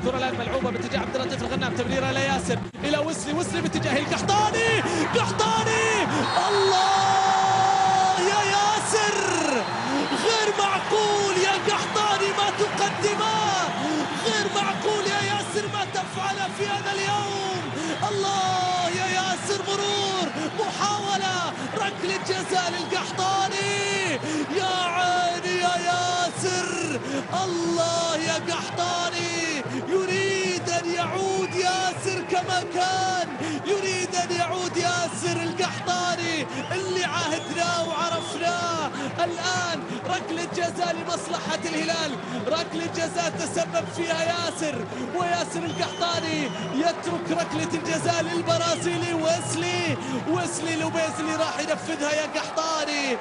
الكرة الآن ملعوبة باتجاه عبد اللطيف الغنام، تمريرة إلى ياسر، إلى وسلي باتجاه القحطاني، الله يا ياسر، غير معقول يا قحطاني ما تقدمه، غير معقول يا ياسر ما تفعله في هذا اليوم. الله يا ياسر، مرور، محاولة، ركلة جزاء للقحطاني. يا عيني يا ياسر، الله يا قحطاني، يريد أن يعود ياسر كما كان، يريد أن يعود ياسر القحطاني اللي عاهدناه وعرفناه. الآن ركلة جزاء لمصلحة الهلال، ركلة جزاء تسبب فيها ياسر، وياسر القحطاني يترك ركلة الجزاء للبرازيلي ويسلي لوبيز اللي راح ينفذها. يا قحطاني،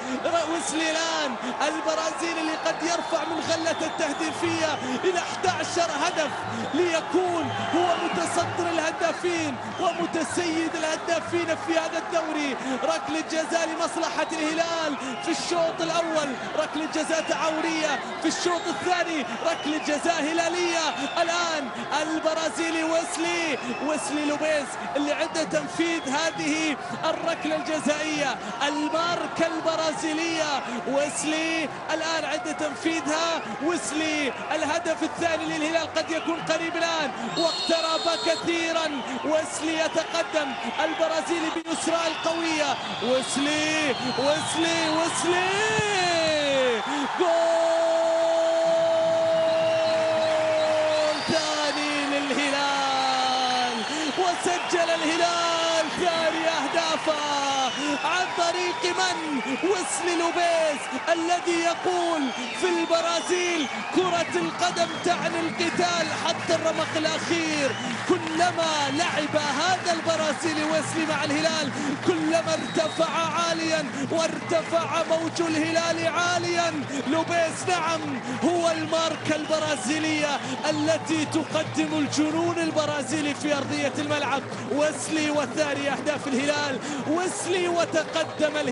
ويسلي الآن البرازيلي اللي قد يرفع من غلة التهديفية إلى 11 هدف ليكون هو متصدر الهدافين ومتسيد الهدافين في هذا الدوري. ركلة جزاء لمصلحة الهلال في الشوط الأول، ركلة جزاء تعاونية في الشوط الثاني، ركلة جزاء هلالية. الآن البرازيلي ويسلي لوبيز اللي عنده تنفيذ هذه الركلة الجزائية، الماركة البرازيلية. ويسلي الآن عنده تنفيذها، ويسلي الهدف الثاني للهلال قد يكون قريب الآن واقترب كثيرا. ويسلي يتقدم، البرازيلي بيسرى القوية، ويسلي جول ثاني للهلال، وسجل الهلال ثاني أهدافه عن طريق من؟ ويسلي لوبيز الذي يقول في البرازيل كرة القدم تعني القتال حتى الرمق الأخير. كلما لعب هذا البرازيلي ويسلي مع الهلال كلما ارتفع عاليا وارتفع موج الهلال عاليا. لوبيز نعم هو الماركة البرازيلية التي تقدم الجنون البرازيلي في أرضية الملعب. ويسلي وثاني أهداف الهلال، ويسلي وتقدم الهلال.